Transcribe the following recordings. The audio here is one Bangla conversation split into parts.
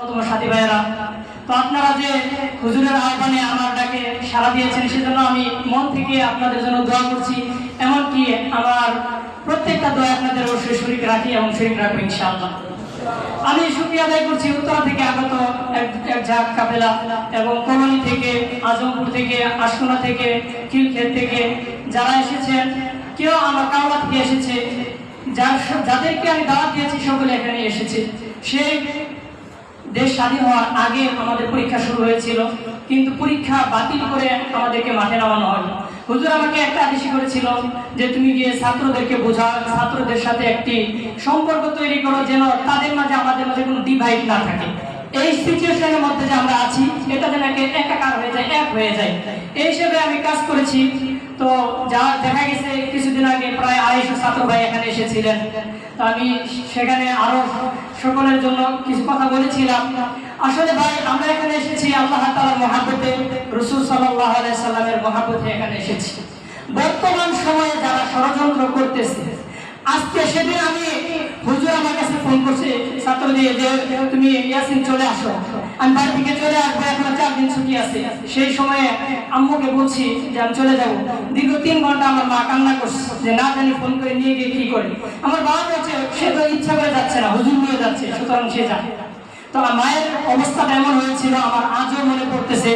তোমার সাথী ভাইয়েরা, তো আপনারা যে হুজুরের আহ্বানে আমার ডাকে সাড়া দিয়েছেন সেজন্য আমি মন থেকে আপনাদের জন্য দোয়া করছি। এমনকি আমার প্রত্যেকটা দোয়া আপনাদের অবশ্যই শরীক রাখি এবং শরীক রাখবো ইনশাআল্লাহ। আমি শুকরিয়া আদায় করছি উত্তরা থেকে আগত এক ঝাঁক কাফেলা এবং কলোনি থেকে, আজমপুর থেকে, আশকোনা থেকে, খিলক্ষেত থেকে যারা এসেছেন, কেউ আমার কাওলা থেকে এসেছে, যাদেরকে আমি দাওয়াত দিয়েছি সকলে এখানে এসেছে। সেই দেশ স্বাধীন হওয়ার আগে আমাদের পরীক্ষা শুরু হয়েছিল, কিন্তু পরীক্ষা বাতিল করে আমাদেরকে মাঠে নামানো হয়। হুজুর আমাকে একটা আদেশ করেছিল যে তুমি গিয়ে ছাত্রদেরকে বোঝাও, ছাত্রদের সাথে একটি সম্পর্ক তৈরি করো, যেন তাদের মাঝে আমাদের মাঝে কোনো ডিভাইড না থাকে। এই সিচুয়েশনের মধ্যে যে আমরা আছি এটা যেন একাকার হয়ে যায়, এক হয়ে যায়, এই হিসেবে আমি কাজ করেছি। তো যা দেখা গেছে কিছুদিন আগে প্রায় 250 ছাত্র ভাই এখানে এসেছিলেন। তো আমি সেখানে আরো সকলের জন্য কিছু কথা বলেছিলাম। আসলে ভাই আমরা এখানে এসেছি আল্লাহ তাআলার মহব্বতে, রাসূল সাল্লাল্লাহু আলাইহি সাল্লামের মহব্বতে এখানে এসেছি। বর্তমান সময়ে যারা ষড়যন্ত্র করতেছে, আজকে সেদিন আমি হুজুর আমার কাছে ফোন করছে ছাত্র দিয়ে যে তুমি ইয়াসিন চলে আসো, আমি বাড়ি থেকে চলে আসবো, এখন 4 দিন ছুটি আছে। সেই সময়ে আম্মুকে বলছি যে আমি চলে যাবো। দীর্ঘ 3 ঘন্টা আমার মা কান্না করছে যে না জানি ফোন করে নিয়ে গিয়ে কি করে। আমার বাবা বলছে সে তো ইচ্ছা করে যাচ্ছে না, হুজুর নিয়ে যাচ্ছে, সুতরাং সে যাবে। তো আমার মায়ের অবস্থাটা এমন হয়েছিল, আমার আজও মনে পড়তেছে।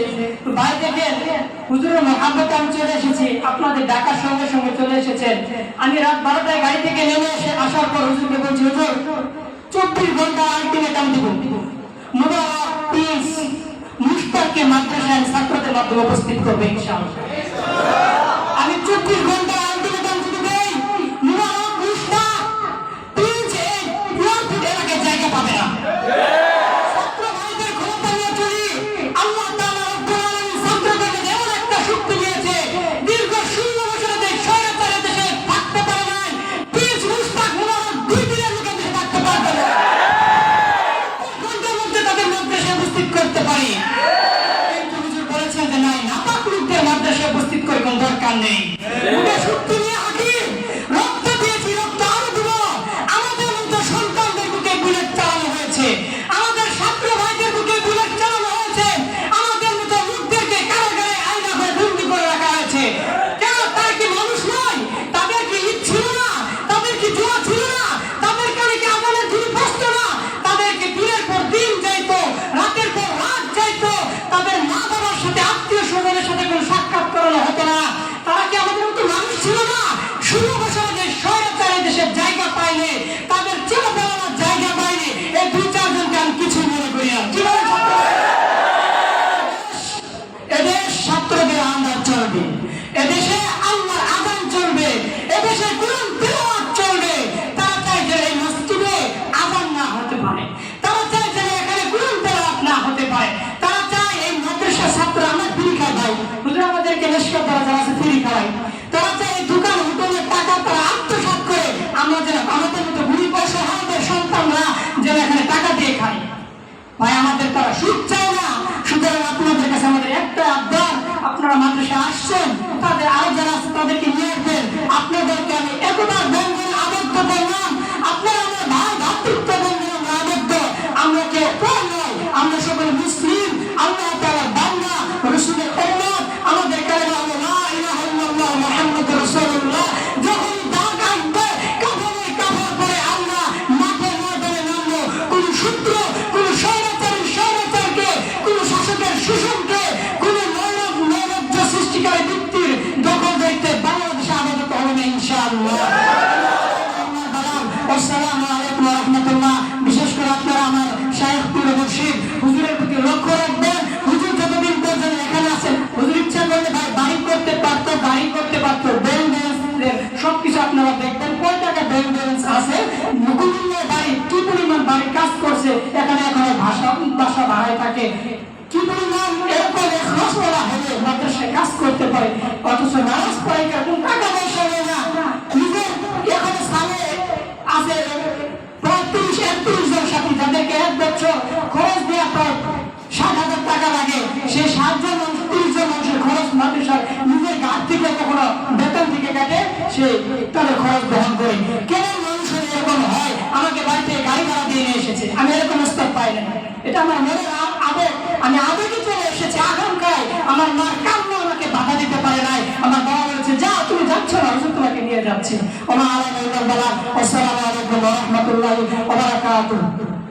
তো ভাই দেখেন হুজুরের মহব্বতে আমি চলে এসেছি, আপনাদের ডাকার সঙ্গে সঙ্গে চলে এসেছেন। আমি রাত 12টায় গাড়ি থেকে নেমে আসার পর হুজুরকে বলছি হুজুর 24 ঘন্টা আলটিমেটাম দিব, মুবারক পিস মুশতাককে মাদ্রাসায় ছাত্রদের মাধ্যমে উপস্থিত করবে ইনশাআল্লাহ। আমি 24 ঘন্টা আলটিমেটাম যদি দেই, মুবারক মুশতাক পিস এই এলাকায় জায়গা পাবে না। দরকার নেই শক্তি নিয়ে হাঁটি, রক্ত দিয়েছি, রক্ত আরো দিব। আমাদের মতো সন্তানদের বুকে বুলেট চালানো হয়েছে, আমাদের ছাত্র ভাইদের বুকে বুলেট চালানো হয়েছে, আমাদের মতো লোকদেরকে কারাগারে আয়না করে বন্দী করে রাখা হয়েছে। কেন? তারা কি মানুষ নয়? তাদের কি ঈদ ছিল না? তাদের কি জুয়া ছিল না? তাদের কানে কি আমাদের দিন বসতো না? তাদেরকে দিনের পর দিন যাইতো, রাতের পর রাত যাইতো, তাদের মা বাবার সাথে আত্মীয় স্বজনের সাথে কোনো সাক্ষাৎ করানো হতো না। তারা কি আমাদের মতো মানুষ ছিল না? 16 বছর আগে স্বৈরাচারী দেশের জায়গা পাইনি, তাদের চেনা বেড়ানোর জায়গা পাইনি। এই 2-4 জনকে আমি কিছু মনে করি না। এদেশ ছাত্রদের আন্দাজ চলবে, এদেশে আল্লাহর আযান চলবে, এদেশে কোরআন তেলাওয়াত চলবে। তারা চায় যে এই মসজিদে আযান না হতে পারে, তারা চায় যে এখানে কোরআন তেলাওয়াত না হতে পারে, তারা চায় এই মাদ্রাসার ছাত্র আমরা ফ্রি খাই। ভাই হুজুর আমাদেরকে নেশকার দ্বারা যারা আছে ফ্রি খাওয়াই, তারা চায় এই দোকান হোটেলের টাকা তারা আত্মসাৎ করে আমরা যেন আমাদের মতো গরিব অসহায়দের সন্তানরা যেন এখানে টাকা দিয়ে খাই। ভাই আমাদের তারা সুদ চায় না। সুতরাং আপনাদের কাছে আমাদের একটা আবদার, আপনারা মাদ্রাসায় আসছেন, তাদের আরো যারা আছে তাদেরকে নিয়ে আসবেন। আপনাদেরকে আমি একবার বন্ধনে আবদ্ধ করলাম, আপনারা আমার ভাই ভাতৃত্ব বন্ধনে আমরা আবদ্ধ। আমরা কেউ পর নয়, আমরা সকল মুসলিম, আল্লাহ তাআলার বান্দা, রাসূলের উম্মত। আমাদের কালেমা হলো লা ইলাহা ইল্লাল্লাহ মুহাম্মাদুর রাসূলুল্লাহ। যখন দাগ আসবে কাফনের কাফর পরে আমরা মাঠে ময়দানে নামবো। কোন শত্রু, কোন স্বৈরাচারকে, কোন শাসকের শোষণকে, কোন নৈরাজ্য সৃষ্টিকারী ব্যক্তির দখল দেখতে বাংলাদেশে আবাদত হবে না ইনশাআল্লাহ। আসসালামু আলাইকুম ওয়া রাহমাতুল্লাহ। বিশেষ করে আপনারা আমার শায়খ পীর মুর্শিদ হুজুরের প্রতি লক্ষ্য রাখবেন। হুজুর যতদিন পর্যন্ত এখানে আছেন, হুজুর ইচ্ছা করলে ভাই বাড়ি করতে পারতো, গাড়ি করতে পারতো, ব্যাংক ব্যালেন্স সবকিছু আপনারা দেখবেন। কয় টাকা ব্যাংক ব্যালেন্স আছে, মুকুল্লার বাড়ি কি পরিমাণ বাড়ি কাজ করছে, এখানে এখনো বাসা ভাড়ায় থাকে, কি পরিমাণ এরকম খরচওয়ালা হলে মাদ্রাসায় কাজ করতে পারে, অথচ নামাজ পড়ে কোন টাকা পয়সা নেই না। নিজের এখানে সামনে আছে প্রায় 30-31 জন সাথী, যাদেরকে 1 বছর খরচ দেওয়া প্রায় 60,000 টাকা লাগে। সেই 7 জন মানুষ 30 জন মানুষের খরচ মাদ্রাসার নিজের গাছ থেকে কখনো বেতন থেকে কাটে, সে তাদের খরচ বহন করে। কেন মানুষের এরকম হয়? আমাকে বাড়িতে গাড়ি ভাড়া দিয়ে নিয়ে এসেছে, আমি এরকম প্রস্তাব পাই না। এটা আমার মনের আবেগ, আমি আবেগে চলে এসেছি, আকাঙ্ক্ষায় আমার মার কান্না আমাকে বাধা দিতে পারে নাই। আমার বাবা বলেছে, যা তুমি যাচ্ছ না, হুজুর তোমাকে নিয়ে যাচ্ছে। ওমা আলাইকুম ওয়া রাহমাতুল্লাহি ওয়া বারাকাতুহু।